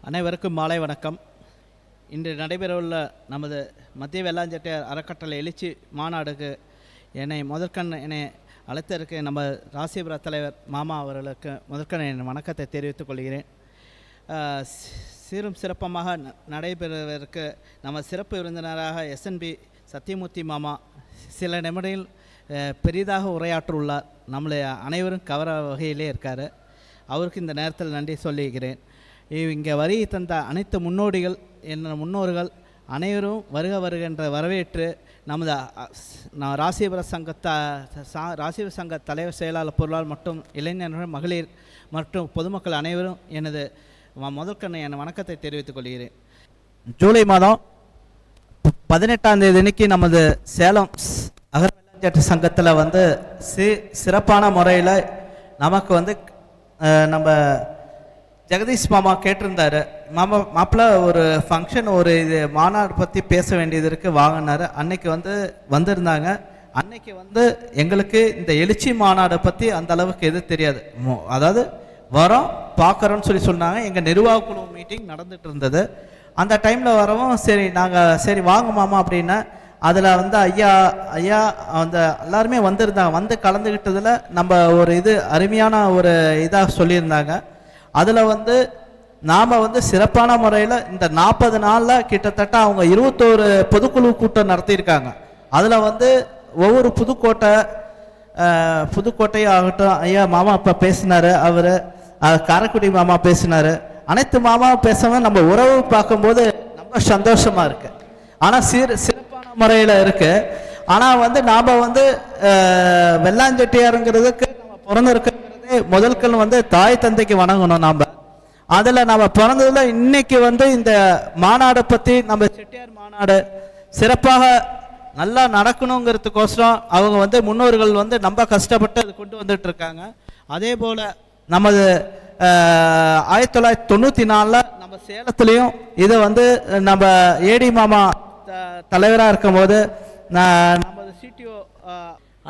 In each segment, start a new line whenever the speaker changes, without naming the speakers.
அனைவருக்கும் மாலை வணக்கம். இன்று நடைபெறவுள்ள நமது மத்திய வெள்ளாளர் செட்டியார் அறக்கட்டளை எழுச்சி மாநாடுக்கு என்னை அழைத்திருக்க நம்ம ராசிபுர தலைவர் மாமா அவர்களுக்கு முதற்கண் என் வணக்கத்தை தெரிவித்துக் கொள்கிறேன். சீரும் சிறப்பமாக நடைபெறுவதற்கு நம்ம சிறப்பு விருந்தினராக SNB சத்தியமூர்த்தி மாமா சில நிமிடங்கள் பெரிதாக உரையாற்றுள்ளார். நம்மளை அனைவரும் கவர வகையிலே இருக்கார். அவருக்கு இந்த நேரத்தில் நன்றி சொல்லிக்கிறேன். இங்கே வருகை தந்த அனைத்து முன்னோடிகள் முன்னோர்கள் அனைவரும் வருகின்ற வரவேற்று நமது ராசிபுர சங்க தலைவர் செயலாளர் பொருளாளர் மற்றும் இளைஞர்கள் மகளிர் மற்றும் பொதுமக்கள் அனைவரும் எனது முதற்கண்ணை என் வணக்கத்தை தெரிவித்துக் கொள்கிறேன். ஜூலை மாதம் 18ஆம் தேதி அன்னைக்கு நமது சேலம் அகர வெள்ளாளர் சங்கத்தில் சிறப்பான முறையில் நமக்கு நம்ம ஜெகதீஷ் மாமா கேட்டிருந்தார். மாப்பிள்ள ஒரு ஃபங்க்ஷன் ஒரு இது மாநாடு பற்றி பேச வேண்டியது இருக்குது வாங்கினார். அன்னைக்கு வந்திருந்தாங்க. அன்னைக்கு எங்களுக்கு இந்த எழுச்சி மாநாடை பற்றி அந்த அளவுக்கு எது தெரியாது. அதாவது வரோம் பார்க்குறோன்னு சொன்னாங்க. எங்கள் நிர்வாக குழு மீட்டிங் நடந்துகிட்டு இருந்தது. அந்த டைமில் வரவும் சரி வாங்க மாமா அப்படின்னா அதில் ஐயா எல்லாருமே வந்திருந்தாங்க. கலந்துக்கிட்டதில் நம்ம ஒரு இது அருமையான ஒரு இதாக சொல்லியிருந்தாங்க. அதில் நாம் சிறப்பான முறையில் இந்த 40 நாளில் கிட்டத்தட்ட அவங்க 21 பொதுக்குழு கூட்டம் நடத்தியிருக்காங்க. அதில் ஒவ்வொரு புதுக்கோட்டையாகட்டும் ஐயா மாமா அப்பா பேசினார், அவர் காரைக்குடி மாமா பேசினார். அனைத்து மாமாவும் பேசவும் நம்ம உறவு பார்க்கும்போது ரொம்ப சந்தோஷமாக இருக்குது. ஆனால் சிறப்பான முறையில் இருக்குது. ஆனால் நாம் வெள்ளாஞ்செட்டியாருங்கிறதுக்கு நம்ம பிறந்திருக்கிறதே முதல்கள் தாய் தந்தைக்கு வணங்கணும். நாம் அதில் நம்ம பிறந்ததில் இன்னைக்கு இந்த மாநாடை பற்றி நம்ம செட்டியார் மாநாடு சிறப்பாக நல்லா நடக்கணுங்கிறதுக்கோசரம் அவங்க முன்னோர்கள் ரொம்ப கஷ்டப்பட்டு அது கொண்டு வந்துட்டு இருக்காங்க. அதே போல் நமது 1994 நம்ம சேலத்துலேயும் இதை நம்ம ஏடி மாமா தலைவராக இருக்கும்போது நமது CTO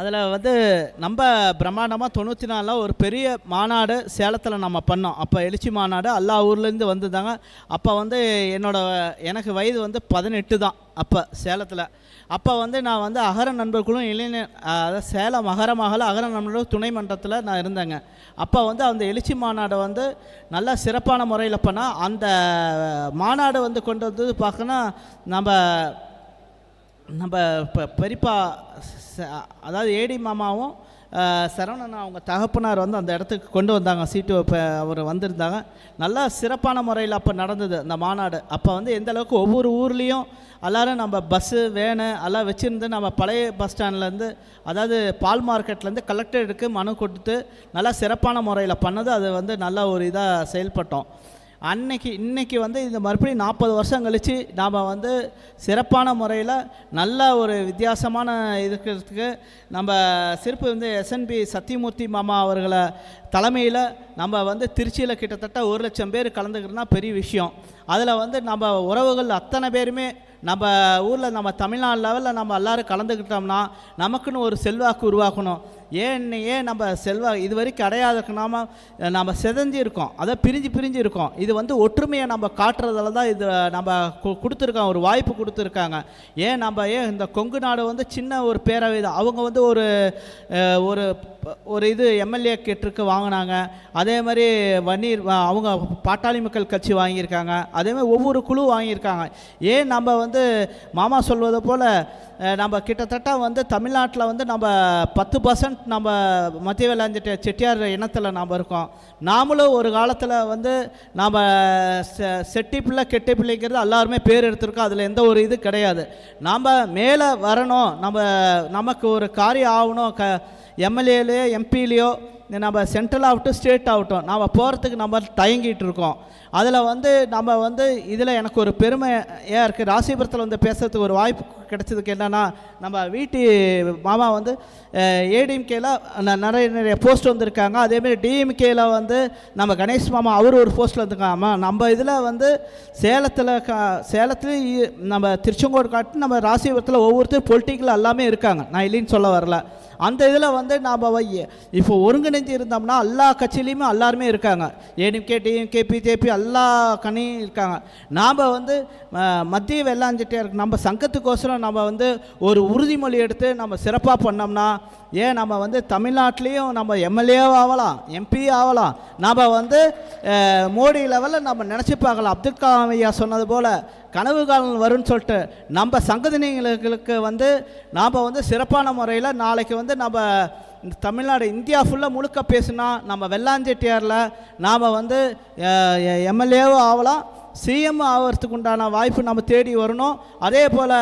அதில் நம்ம பிரம்மாண்டமாக 94 ஒரு பெரிய மாநாடு சேலத்தில் நம்ம பண்ணோம். அப்போ எழுச்சி மாநாடு எல்லா ஊர்லேருந்து வந்திருந்தாங்க. அப்போ எனக்கு வயது 18 தான் அப்போ சேலத்தில். அப்போ நான் அகர நண்பர்களும் இளைஞர் அதாவது சேலம் அகர நண்பர்களும் துணை மன்றத்தில் நான் இருந்தேங்க. அப்போ அந்த எழுச்சி மாநாடு நல்லா சிறப்பான முறையில் பண்ணால் அந்த மாநாடு கொண்டு பார்க்கணும். நம்ம இப்போ பெரியப்பா அதாவது ஏடி மாமாவும் சரவணன் அவங்க தகப்பனார் அந்த இடத்துக்கு கொண்டு வந்தாங்க. இப்போ அவர் வந்திருந்தாங்க. நல்லா சிறப்பான முறையில் அப்போ நடந்தது அந்த மாநாடு. அப்போ எந்த அளவுக்கு ஒவ்வொரு ஊர்லேயும் எல்லோரும் நம்ம பஸ்ஸு வேனு எல்லாம் வச்சுருந்து நம்ம பழைய பஸ் ஸ்டாண்ட்லேருந்து அதாவது பால் மார்க்கெட்லேருந்து கலெக்டருக்கு மனு கொடுத்து நல்லா சிறப்பான முறையில் பண்ணது. அது நல்ல ஒரு இதாக செயல்பட்டோம். இன்னைக்கு இந்த மறுபடியும் 40 வருஷம் கழித்து நாம் சிறப்பான முறையில் நல்ல ஒரு வித்தியாசமான இருக்கிறதுக்கு நம்ம சிறப்பு SNB சத்தியமூர்த்தி மாமா அவர்களை தலைமையில் நம்ம திருச்சியில் கிட்டத்தட்ட 1 லட்சம் பேர் கலந்துக்கிறதுனா பெரிய விஷயம். அதில் நம்ம உறவுகள் அத்தனை பேருமே நம்ம ஊரில் நம்ம தமிழ்நாடு லெவலில் நம்ம எல்லோரும் கலந்துக்கிட்டோம்னா நமக்குன்னு ஒரு செல்வாக்கு உருவாக்கணும். ஏன் நம்ம இது வரைக்கும் அடையாதுக்குனாம நம்ம செதஞ்சு இருக்கோம், அதை பிரிஞ்சு இருக்கோம். இது ஒற்றுமையை நம்ம காட்டுறதுல தான் இது நம்ம கொடுத்துருக்கோம், ஒரு வாய்ப்பு கொடுத்துருக்காங்க. ஏன் இந்த கொங்கு நாடு சின்ன ஒரு பேரவை தான். அவங்க ஒரு இது எம்எல்ஏ கேட்டிருக்கு வாங்கினாங்க. அதே மாதிரி வன்னீர் அவங்க பாட்டாளி மக்கள் கட்சி வாங்கியிருக்காங்க. அதேமாதிரி ஒவ்வொரு குழு வாங்கியிருக்காங்க. ஏன் நம்ம மாமா சொல்வதை போல் நம்ம கிட்டத்தட்ட தமிழ்நாட்டில் நம்ம 10% நம்ம மத்திய வெள்ளாளர் செட்டியார் இனத்தில் நாம் இருக்கோம். நாமளும் ஒரு காலத்தில் நாம் செட்டி பிள்ளை கெட்டி பிள்ளைங்கிறது எல்லாருமே பேர் எடுத்திருக்கோம். அதில் எந்த ஒரு இது கிடையாது. நாம் மேலே வரணும், நமக்கு ஒரு காரியம் ஆகணும். எம்எல்ஏலையோ எம்பிலையோ நம்ம சென்ட்ரல் ஆகட்டும் ஸ்டேட் ஆகட்டும் நாம் போகிறதுக்கு நம்ம தயங்கிட்டு இருக்கோம். அதில் நம்ம இதில் எனக்கு ஒரு பெருமையாக இருக்குது. ராசிபுரத்தில் பேசுகிறதுக்கு ஒரு வாய்ப்பு கிடைச்சதுக்கு என்னென்னா, நம்ம வீட்டு மாமா வந்து ஏடிஎம்கேல நிறைய போஸ்ட் வந்திருக்காங்க. அதேமாதிரி டிஎம்கேல வந்து நம்ம கணேஷ் மாமா அவர் ஒரு போஸ்ட்டில் வந்துருக்காங்க. நம்ம இதில் வந்து சேலத்துலேயும் நம்ம திருச்செங்கோடு காட்டு நம்ம ராசிபுரத்தில் ஒவ்வொருத்தரும் பொலிட்டிக்கல் எல்லாமே இருக்காங்க. நான் இல்லைன்னு சொல்ல வரல. அந்த இதில் வந்து நாம் இப்போ ஒருங்கிணைஞ்சு இருந்தோம்னா எல்லா கட்சியிலையுமே எல்லாருமே இருக்காங்க. ஏடிஎம்கே, டிஎம்கே, பிஜேபி எல்லா கட்சியும் இருக்காங்க. நாம் வந்து மத்திய வெள்ளாஞ்செட்டியாருக்கு நம்ம சங்கத்துக்கோசரம் நம்ம வந்து ஒரு உறுதிமொழி எடுத்து நம்ம சிறப்பாக பண்ணோம்னா, ஏன் நம்ம வந்து தமிழ்நாட்டிலையும் நம்ம எம்எல்ஏவும் ஆகலாம், எம்பி ஆகலாம். நாம் வந்து மோடி லெவலில் நம்ம நினச்சி பார்க்கலாம். அப்துல் கலாம் ஐயா சொன்னது போல் கனவு காலம் வரும்னு சொல்லிட்டு நம்ம சங்கதினிகளுக்கு வந்து நாம் வந்து சிறப்பான முறையில் நாளைக்கு வந்து நம்ம தமிழ்நாடு இந்தியா ஃபுல்லாக முழுக்க பேசுனா நம்ம வெள்ளாஞ்செட்டியாரில் நாம் வந்து எம்எல்ஏவும் ஆகலாம், சிஎம் ஆகிறதுக்கு உண்டான வாய்ப்பு நம்ம தேடி வரணும். அதே போல்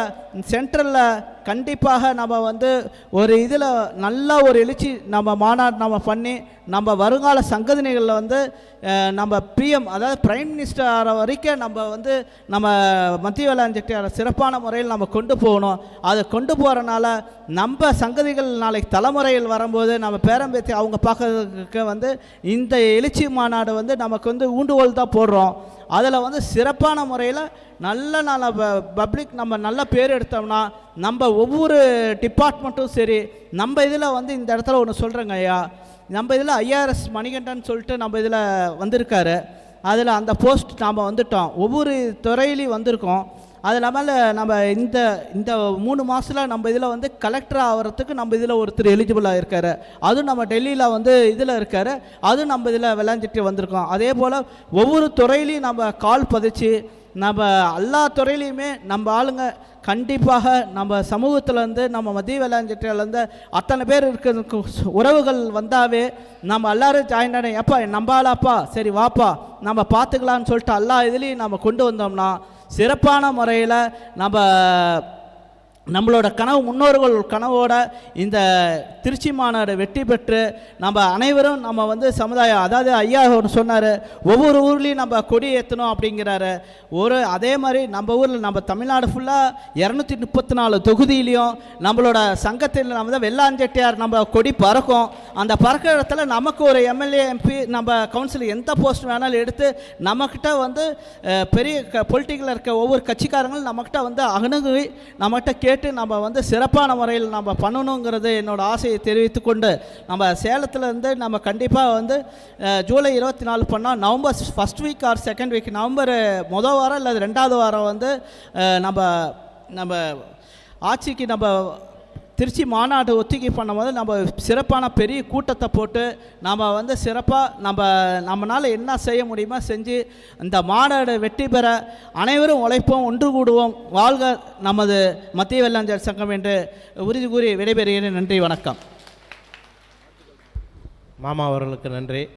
சென்ட்ரலில் கண்டிப்பாக நம்ம வந்து ஒரு இதில் நல்ல ஒரு எழுச்சி நம்ம மாநாடு நம்ம பண்ணி நம்ம வருங்கால சங்கதினிகளில் வந்து நம்ம பிஎம் அதாவது பிரைம் மினிஸ்டர் ஆகிற வரைக்கும் நம்ம வந்து நம்ம மத்திய வெள்ளாஞ்செட்டியாரை சிறப்பான முறையில் நம்ம கொண்டு போகணும். அதை கொண்டு போகிறனால நம்ம சங்கதிகள் நாளைக்கு தலைமுறையில் வரும்போது நம்ம பேரம்பேத்தி அவங்க பார்க்கறதுக்கு வந்து இந்த எழுச்சி மாநாடு வந்து நமக்கு வந்து ஊண்டுகோல் தான் போடுறோம். அதில் வந்து சிறப்பான முறையில் நல்ல பப்ளிக் நம்ம நல்ல பேர் எடுத்தோம்னா நம்ம ஒவ்வொரு டிபார்ட்மெண்ட்டும் சரி. நம்ம இதில் வந்து இந்த இடத்துல ஒன்று சொல்கிறேங்க ஐயா, நம்ம இதில் ஐஆர்எஸ் மணிகண்டன் சொல்லிட்டு நம்ம இதில் வந்திருக்காரு. அதில் அந்த போஸ்ட் நாம் வந்துட்டோம், ஒவ்வொரு துறையிலையும் வந்திருக்கோம். அது இல்லாமல் நம்ம இந்த 3 மாதத்தில் நம்ம இதில் வந்து கலெக்டர் ஆகிறதுக்கு நம்ம இதில் ஒருத்தர் எலிஜிபிளாக இருக்கார். அதுவும் நம்ம டெல்லியில் வந்து இதில் இருக்கார். அதுவும் நம்ம இதில் வெள்ளாஞ்சிட்டு வந்திருக்கோம். அதே போல் ஒவ்வொரு துறையிலையும் நம்ம கால் பதிச்சு நம்ம எல்லா துறையிலையுமே நம்ம ஆளுங்க கண்டிப்பாக நம்ம சமூகத்திலேருந்து நம்ம மத்திய வெள்ளாஞ்செட்டியிலேருந்து அத்தனை பேர் இருக்கிறதுக்கு உறவுகள் வந்தாவே நம்ம எல்லோரும் ஜாயின் ஆனே எப்பா நம்ம ஆளாப்பா சரி வாப்பா நம்ம பார்த்துக்கலான்னு சொல்லிட்டு எல்லா இதுலேயும் நம்ம கொண்டு வந்தோம்னா சிறப்பான முறையில் நம்மளோட கனவு முன்னோர்கள் கனவோட இந்த திருச்சி மாநாடு வெற்றி பெற்று நம்ம அனைவரும் நம்ம வந்து சமுதாயம் அதாவது ஐயா சொன்னார் ஒவ்வொரு ஊர்லேயும் நம்ம கொடி ஏற்றணும் அப்படிங்கிறாரு. அதே மாதிரி நம்ம ஊரில் நம்ம தமிழ்நாடு ஃபுல்லாக 234 தொகுதியிலையும் நம்மளோட சங்கத்தில் நம்ம தான் வெள்ளாஞ்செட்டியார் நம்ம கொடி பறக்கும். அந்த பறக்கிற இடத்துல நமக்கு ஒரு எம்எல்ஏ எம்பி நம்ம கவுன்சில் எந்த போஸ்ட் வேணாலும் எடுத்து நம்மக்கிட்ட வந்து பெரிய பொலிட்டிக்கலில் இருக்க ஒவ்வொரு கட்சிக்காரங்களும் நம்மக்கிட்ட வந்து அணுகி நம்மகிட்ட கேட்டு நம்ம வந்து சிறப்பான முறையில் நம்ம பண்ணணுங்கிறது என்னோட ஆசையை தெரிவித்து கொண்டு நம்ம சேலத்திலேருந்து நம்ம கண்டிப்பாக வந்து ஜூலை 24 பண்ணால் November first week or second week November முதல் வாரம் இல்லை 2வது வாரம் வந்து நம்ம ஆட்சிக்கு நம்ம திருச்சி மாநாடு ஒத்திகை பண்ணும்போது நம்ம சிறப்பான பெரிய கூட்டத்தை போட்டு நம்ம வந்து சிறப்பாக நம்மளால் என்ன செய்ய முடியுமோ செஞ்சு இந்த மாநாடு வெற்றி பெற அனைவரும் உழைப்போம், ஒன்று கூடுவோம், வாழ்க நமது மத்திய வெள்ளாஞ்சல் சங்கம் என்று உறுதி கூறி விடைபெறுகிறேன். நன்றி, வணக்கம்.
மாமா அவர்களுக்கு நன்றி.